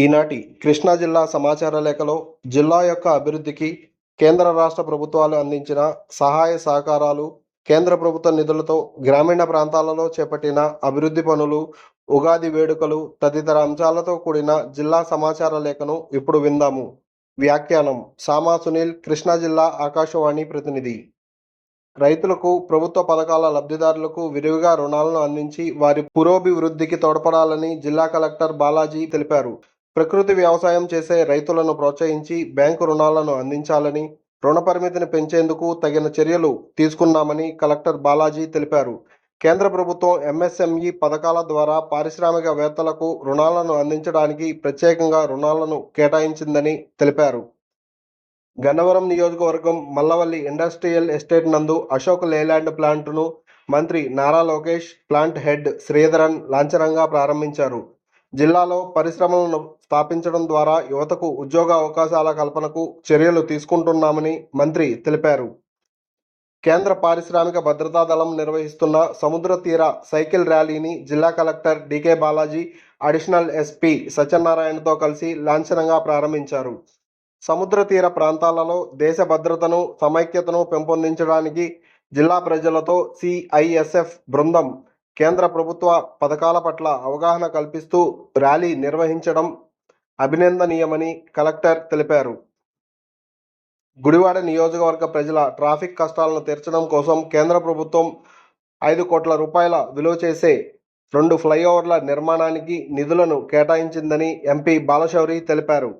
ఈనాటి కృష్ణా జిల్లా సమాచార లేఖలో జిల్లా యొక్క అభివృద్ధికి కేంద్ర రాష్ట్ర ప్రభుత్వాలు అందించిన సహాయ సహకారాలు, కేంద్ర ప్రభుత్వ నిధులతో గ్రామీణ ప్రాంతాలలో చేపట్టిన అభివృద్ధి పనులు, ఉగాది వేడుకలు తదితర అంశాలతో కూడిన జిల్లా సమాచార లేఖను ఇప్పుడు విందాము. వ్యాఖ్యానం సామా సునీల్, కృష్ణా జిల్లా ఆకాశవాణి ప్రతినిధి. రైతులకు, ప్రభుత్వ పథకాల లబ్ధిదారులకు విరివిగా రుణాలను అందించి వారి పురోభివృద్ధికి తోడ్పడాలని జిల్లా కలెక్టర్ బాలాజీ తెలిపారు. ప్రకృతి వ్యవసాయం చేసే రైతులను ప్రోత్సహించి బ్యాంకు రుణాలను అందించాలని, రుణ పరిమితిని పెంచేందుకు తగిన చర్యలు తీసుకున్నామని కలెక్టర్ బాలాజీ తెలిపారు. కేంద్ర ప్రభుత్వం ఎంఎస్ఎంఈ పథకాల ద్వారా పారిశ్రామికవేత్తలకు రుణాలను అందించడానికి ప్రత్యేకంగా రుణాలను కేటాయించిందని తెలిపారు. గన్నవరం నియోజకవర్గం మల్లవల్లి ఇండస్ట్రియల్ ఎస్టేట్ నందు అశోక్ లేలాండ్ ప్లాంటును మంత్రి నారా లోకేష్, ప్లాంట్ హెడ్ శ్రీధరన్ లాంఛనంగా ప్రారంభించారు. జిల్లాలో పరిశ్రమలను స్థాపించడం ద్వారా యువతకు ఉద్యోగ అవకాశాల కల్పనకు చర్యలు తీసుకుంటున్నామని మంత్రి తెలిపారు. కేంద్ర పారిశ్రామిక భద్రతా దళం నిర్వహిస్తున్న సముద్ర తీర సైకిల్ ర్యాలీని జిల్లా collector DK Balaji, additional SP సత్యనారాయణతో కలిసి లాంఛనంగా ప్రారంభించారు. సముద్ర తీర ప్రాంతాలలో దేశ భద్రతను, సమైక్యతను పెంపొందించడానికి జిల్లా ప్రజలతో సిఐఎస్ఎఫ్ బృందం కేంద్ర ప్రభుత్వ పథకాల పట్ల అవగాహన కల్పిస్తూ ర్యాలీ నిర్వహించడం అభినందనీయమని కలెక్టర్ తెలిపారు. గుడివాడ నియోజకవర్గ ప్రజల ట్రాఫిక్ కష్టాలను తీర్చడం కోసం కేంద్ర ప్రభుత్వం 5 కోట్ల రూపాయల విలువ చేసే 2 ఫ్లైఓవర్ల నిర్మాణానికి నిధులను కేటాయించిందని ఎంపీ బాలశౌరి తెలిపారు.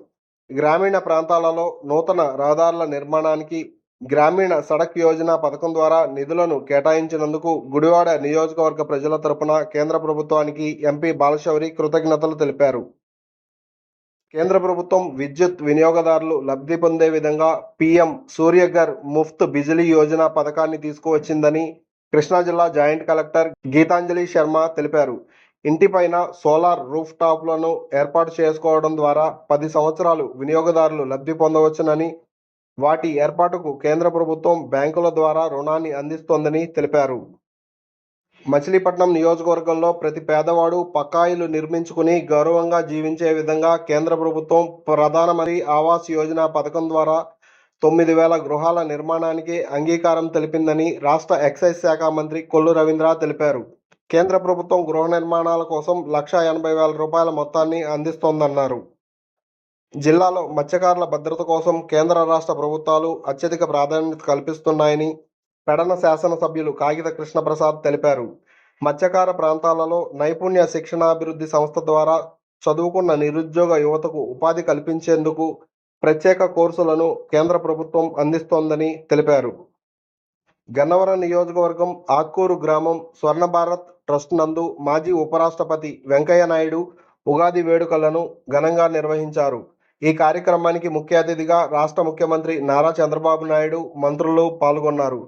గ్రామీణ ప్రాంతాలలో నూతన రహదారుల నిర్మాణానికి గ్రామీణ సడక్ యోజన పథకం ద్వారా నిధులను కేటాయించినందుకు గుడివాడ నియోజకవర్గ ప్రజల తరపున కేంద్ర ప్రభుత్వానికి ఎంపీ బాలశౌరి కృతజ్ఞతలు తెలిపారు. కేంద్ర ప్రభుత్వం విద్యుత్ వినియోగదారులు లబ్ధి పొందే విధంగా పీఎం సూర్యఘర్ ముఫ్త్ బిజిలీ యోజన పథకాన్ని తీసుకువచ్చిందని కృష్ణా జిల్లా జాయింట్ కలెక్టర్ గీతాంజలి శర్మ తెలిపారు. ఇంటిపైన సోలార్ రూఫ్ టాప్లను ఏర్పాటు చేసుకోవడం ద్వారా 10 సంవత్సరాలు వినియోగదారులు లబ్ధి పొందవచ్చునని, వాటి ఏర్పాటుకు కేంద్ర ప్రభుత్వం బ్యాంకుల ద్వారా రుణాన్ని అందిస్తోందని తెలిపారు. మచిలీపట్నం నియోజకవర్గంలో ప్రతి పేదవాడు పక్కా ఇల్లు నిర్మించుకుని గౌరవంగా జీవించే విధంగా కేంద్ర ప్రభుత్వం ప్రధానమంత్రి ఆవాస్ యోజన పథకం ద్వారా 9,000 గృహాల నిర్మాణానికి అంగీకారం తెలిపిందని రాష్ట్ర ఎక్సైజ్ శాఖ మంత్రి కొల్లు రవీంద్ర తెలిపారు. కేంద్ర ప్రభుత్వం గృహ నిర్మాణాల కోసం 1,80,000 రూపాయల మొత్తాన్ని అందిస్తోందన్నారు. జిల్లాలో మత్స్యకారుల భద్రత కోసం కేంద్ర రాష్ట్ర ప్రభుత్వాలు అత్యధిక ప్రాధాన్యత కల్పిస్తున్నాయని పెడన శాసనసభ్యులు కాగిత కృష్ణప్రసాద్ తెలిపారు. మత్స్యకార ప్రాంతాలలో నైపుణ్య శిక్షణాభివృద్ధి సంస్థ ద్వారా చదువుకున్న నిరుద్యోగ యువతకు ఉపాధి కల్పించేందుకు ప్రత్యేక కోర్సులను కేంద్ర ప్రభుత్వం అందిస్తోందని తెలిపారు. గన్నవరం నియోజకవర్గం ఆక్కూరు గ్రామం స్వర్ణ భారత్ ట్రస్ట్ నందు మాజీ ఉపరాష్ట్రపతి వెంకయ్య నాయుడు ఉగాది వేడుకలను ఘనంగా నిర్వహించారు. ఈ కార్యక్రమానికి ముఖ్య అతిథిగా రాష్ట్ర ముఖ్యమంత్రి నారా చంద్రబాబు నాయుడు, మంత్రులు పాల్గొన్నారు.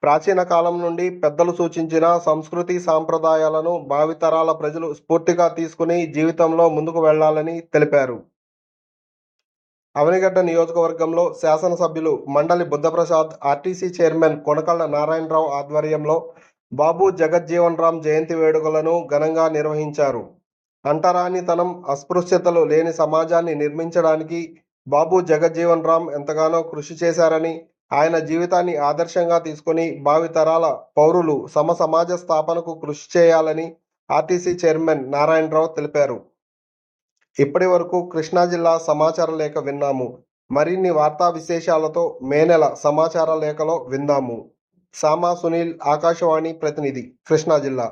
ప్రాచీన కాలం నుండి పెద్దలు సూచించిన సంస్కృతి సాంప్రదాయాలను భావితరాల ప్రజలు స్ఫూర్తిగా తీసుకుని జీవితంలో ముందుకు వెళ్లాలని తెలిపారు. అవనిగడ్డ నియోజకవర్గంలో శాసనసభ్యులు మండలి బుద్ధప్రసాద్, ఆర్టీసీ చైర్మన్ కొనకళ్ళ నారాయణరావు ఆధ్వర్యంలో బాబు జగజ్జీవన్ రామ్ జయంతి వేడుకలను ఘనంగా నిర్వహించారు. అంటరానితనం, అస్పృశ్యతలు లేని సమాజాన్ని నిర్మించడానికి బాబు జగజ్జీవన్ రామ్ ఎంతగానో కృషి చేశారని, ఆయన జీవితాన్ని ఆదర్శంగా తీసుకుని భావితరాల పౌరులు సమాజ స్థాపనకు కృషి చేయాలని ఆర్టీసీ చైర్మన్ నారాయణరావు తెలిపారు. ఇప్పటి వరకు కృష్ణా జిల్లా సమాచార లేఖ విన్నాము. మరిన్ని వార్తా విశేషాలతో మే నెల సమాచార లేఖలో విందాము. సామా సునీల్, ఆకాశవాణి ప్రతినిధి, కృష్ణా జిల్లా.